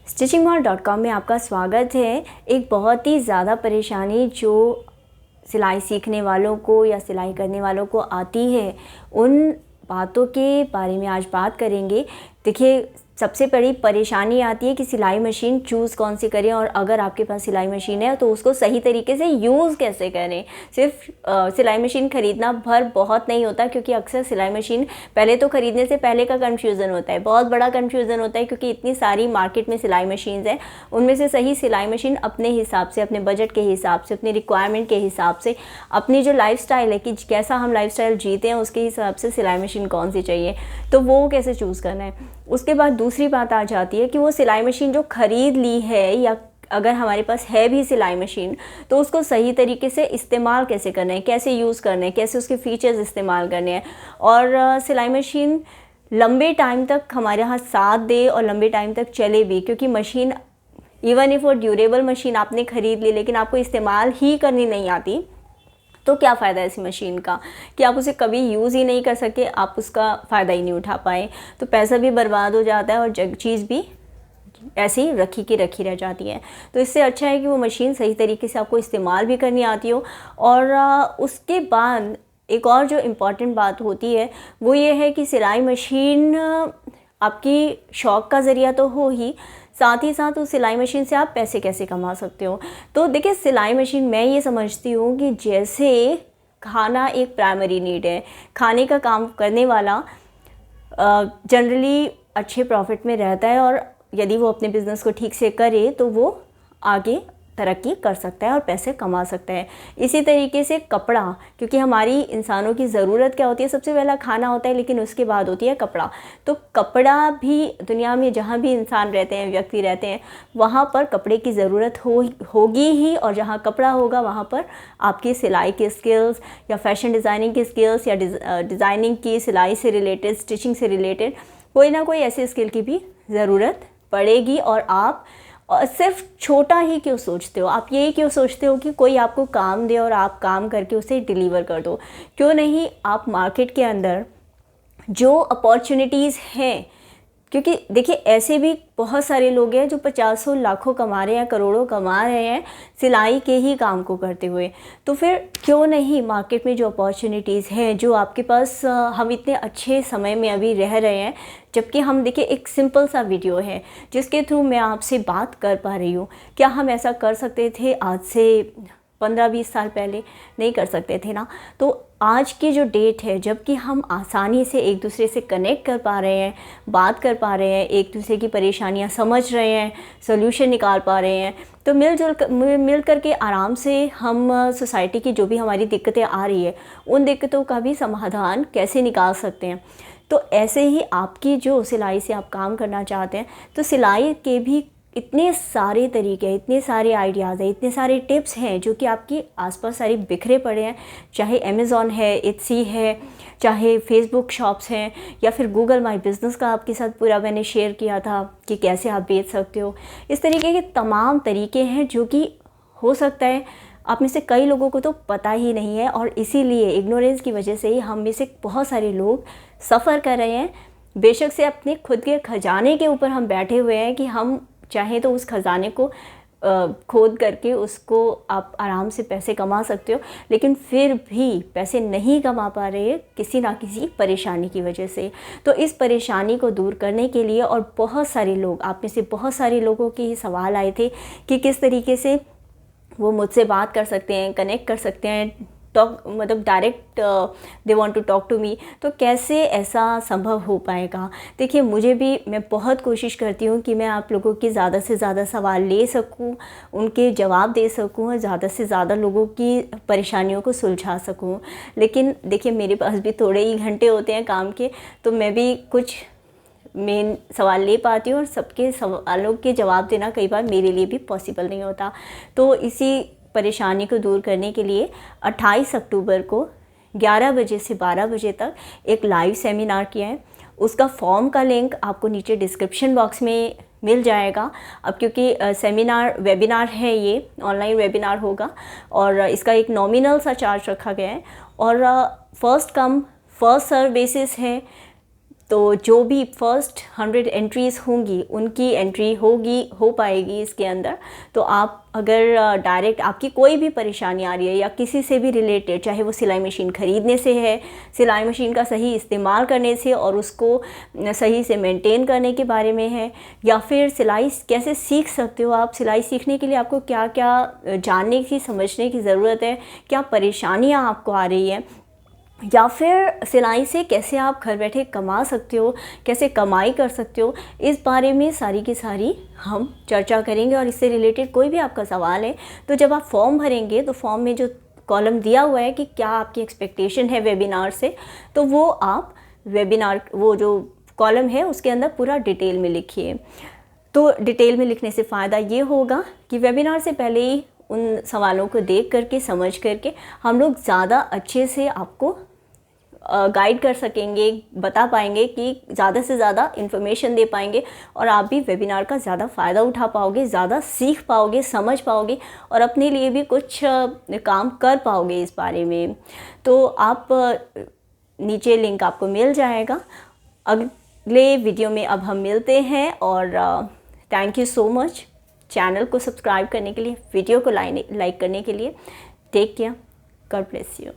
stitchingmall.com में आपका स्वागत है। एक बहुत ही ज़्यादा परेशानी जो सिलाई सीखने वालों को या सिलाई करने वालों को आती है, उन बातों के बारे में आज बात करेंगे। देखिए, सबसे बड़ी परेशानी आती है कि सिलाई मशीन चूज़ कौन सी करें, और अगर आपके पास सिलाई मशीन है तो उसको सही तरीके से यूज़ कैसे करें। सिर्फ सिलाई मशीन ख़रीदना भर बहुत नहीं होता, क्योंकि अक्सर सिलाई मशीन पहले तो ख़रीदने से पहले का कन्फ्यूज़न होता है, बहुत बड़ा कन्फ्यूज़न होता है, क्योंकि इतनी सारी मार्केट में सिलाई मशीन्स हैं। उनमें से सही सिलाई मशीन अपने हिसाब से, अपने बजट के हिसाब से, अपनी रिक्वायरमेंट के हिसाब से, अपनी जो लाइफस्टाइल है कि कैसा हम लाइफस्टाइल जीते हैं उसके हिसाब से सिलाई मशीन कौन सी चाहिए, तो वो कैसे चूज़ करना है। उसके बाद दूसरी बात आ जाती है कि वो सिलाई मशीन जो ख़रीद ली है, या अगर हमारे पास है भी सिलाई मशीन, तो उसको सही तरीके से इस्तेमाल कैसे करना है, कैसे यूज़ करना है, कैसे उसके फ़ीचर्स इस्तेमाल करने हैं, और सिलाई मशीन लंबे टाइम तक हमारे यहाँ साथ दे और लंबे टाइम तक चले भी। क्योंकि मशीन, इवन इफ़ वो ड्यूरेबल मशीन आपने ख़रीद ली लेकिन आपको इस्तेमाल ही करनी नहीं आती, तो क्या फ़ायदा है इस मशीन का कि आप उसे कभी यूज़ ही नहीं कर सके, आप उसका फ़ायदा ही नहीं उठा पाए, तो पैसा भी बर्बाद हो जाता है और चीज़ भी ऐसे ही रखी की रखी रह जाती है। तो इससे अच्छा है कि वो मशीन सही तरीके से आपको इस्तेमाल भी करनी आती हो। और उसके बाद एक और जो इम्पॉर्टेंट बात होती है वो ये है कि सिलाई मशीन आपकी शौक़ का ज़रिया तो हो ही, साथ ही साथ उस सिलाई मशीन से आप पैसे कैसे कमा सकते हो। तो देखिए, सिलाई मशीन मैं ये समझती हूँ कि जैसे खाना एक प्राइमरी नीड है, खाने का काम करने वाला जनरली अच्छे प्रॉफिट में रहता है, और यदि वो अपने बिज़नेस को ठीक से करे तो वो आगे तरक्की कर सकता है और पैसे कमा सकता है। इसी तरीके से कपड़ा, क्योंकि हमारी इंसानों की ज़रूरत क्या होती है, सबसे पहला खाना होता है, लेकिन उसके बाद होती है कपड़ा। तो कपड़ा भी दुनिया में जहाँ भी इंसान रहते हैं, व्यक्ति रहते हैं, वहाँ पर कपड़े की ज़रूरत होगी ही, और जहाँ कपड़ा होगा वहाँ पर आपकी सिलाई की स्किल्स या फैशन डिज़ाइनिंग की स्किल्स या डिज़ाइनिंग की, सिलाई से रिलेटेड, स्टिचिंग से रिलेटेड कोई ना कोई ऐसी स्किल की भी ज़रूरत पड़ेगी। और सिर्फ छोटा ही क्यों सोचते हो, आप यही क्यों सोचते हो कि कोई आपको काम दे और आप काम करके उसे डिलीवर कर दो। क्यों नहीं आप मार्केट के अंदर जो अपॉर्चुनिटीज़ हैं, क्योंकि देखिए ऐसे भी बहुत सारे लोग हैं जो 50 लाखों कमा रहे हैं, करोड़ों कमा रहे हैं सिलाई के ही काम को करते हुए। तो फिर क्यों नहीं मार्केट में जो अपॉर्चुनिटीज़ हैं, जो आपके पास, हम इतने अच्छे समय में अभी रह रहे हैं, जबकि हम देखिए एक सिंपल सा वीडियो है जिसके थ्रू मैं आपसे बात कर पा रही हूँ। क्या हम ऐसा कर सकते थे आज से 15-20 साल पहले? नहीं कर सकते थे ना। तो आज की जो डेट है, जबकि हम आसानी से एक दूसरे से कनेक्ट कर पा रहे हैं, बात कर पा रहे हैं, एक दूसरे की परेशानियां समझ रहे हैं, सोल्यूशन निकाल पा रहे हैं, तो मिल कर के आराम से हम सोसाइटी की जो भी हमारी दिक्कतें आ रही है, उन दिक्कतों का भी समाधान कैसे निकाल सकते हैं। तो ऐसे ही आपकी जो सिलाई से आप काम करना चाहते हैं, तो सिलाई के भी इतने सारे तरीके हैं, इतने सारे आइडियाज़ हैं, इतने सारे टिप्स हैं जो कि आपके आसपास सारे बिखरे पड़े हैं। चाहे अमेज़ॉन है, इत्सी है, चाहे फेसबुक शॉप्स हैं, या फिर गूगल माई बिज़नेस का आपके साथ पूरा मैंने शेयर किया था कि कैसे आप बेच सकते हो। इस तरीके के तमाम तरीके हैं जो कि हो सकता है आप में से कई लोगों को तो पता ही नहीं है, और इसीलिए इग्नोरेंस की वजह से ही हम में से बहुत सारे लोग सफ़र कर रहे हैं। बेशक से अपने खुद के खजाने के ऊपर हम बैठे हुए हैं कि हम चाहें तो उस खजाने को खोद करके उसको आप आराम से पैसे कमा सकते हो, लेकिन फिर भी पैसे नहीं कमा पा रहे किसी ना किसी परेशानी की वजह से। तो इस परेशानी को दूर करने के लिए, और बहुत सारे लोग, आप में से बहुत सारे लोगों के ही सवाल आए थे कि किस तरीके से वो मुझसे बात कर सकते हैं, कनेक्ट कर सकते हैं, टॉक, मतलब direct they want to talk to me, तो कैसे ऐसा संभव हो पाएगा। देखिए, मैं बहुत कोशिश करती हूँ कि मैं आप लोगों के ज़्यादा से ज़्यादा सवाल ले सकूँ, उनके जवाब दे सकूँ, और ज़्यादा से ज़्यादा लोगों की परेशानियों को सुलझा सकूँ। लेकिन देखिए, मेरे पास भी थोड़े ही घंटे होते हैं काम के, तो मैं भी कुछ मेन सवाल ले पाती हूँ, और सबके सवालों के जवाब देना कई बार मेरे लिए भी पॉसिबल नहीं होता। तो इसी परेशानी को दूर करने के लिए 28 अक्टूबर को 11 बजे से 12 बजे तक एक लाइव सेमिनार किया है। उसका फॉर्म का लिंक आपको नीचे डिस्क्रिप्शन बॉक्स में मिल जाएगा। अब क्योंकि वेबिनार है, ये ऑनलाइन वेबिनार होगा, और इसका एक नॉमिनल सा चार्ज रखा गया है, और first come first serve basis है। तो जो भी फर्स्ट 100 एंट्रीज़ होंगी उनकी एंट्री हो पाएगी इसके अंदर। तो आप अगर डायरेक्ट आपकी कोई भी परेशानी आ रही है या किसी से भी रिलेटेड, चाहे वो सिलाई मशीन ख़रीदने से है, सिलाई मशीन का सही इस्तेमाल करने से और उसको सही से मेंटेन करने के बारे में है, या फिर सिलाई कैसे सीख सकते हो आप, सिलाई सीखने के लिए आपको क्या क्या जानने की समझने की ज़रूरत है, क्या परेशानियाँ आपको आ रही हैं, या फिर सिलाई से कैसे आप घर बैठे कमा सकते हो, कैसे कमाई कर सकते हो, इस बारे में सारी की सारी हम चर्चा करेंगे। और इससे रिलेटेड कोई भी आपका सवाल है तो जब आप फॉर्म भरेंगे तो फॉर्म में जो कॉलम दिया हुआ है कि क्या आपकी एक्सपेक्टेशन है वेबिनार से, तो वो आप वेबिनार वो जो कॉलम है उसके अंदर पूरा डिटेल में लिखिए। तो डिटेल में लिखने से फ़ायदा ये होगा कि वेबिनार से पहले ही उन सवालों को देख करके समझ करके हम लोग ज़्यादा अच्छे से आपको गाइड कर सकेंगे, बता पाएंगे कि ज़्यादा से ज़्यादा इन्फॉर्मेशन दे पाएंगे और आप भी वेबिनार का ज़्यादा फ़ायदा उठा पाओगे, ज़्यादा सीख पाओगे, समझ पाओगे और अपने लिए भी कुछ काम कर पाओगे इस बारे में। तो आप नीचे लिंक आपको मिल जाएगा। अगले वीडियो में अब हम मिलते हैं और thank you so much channel को सब्सक्राइब करने के लिए, वीडियो को लाइक करने के लिए। Take care, god bless you.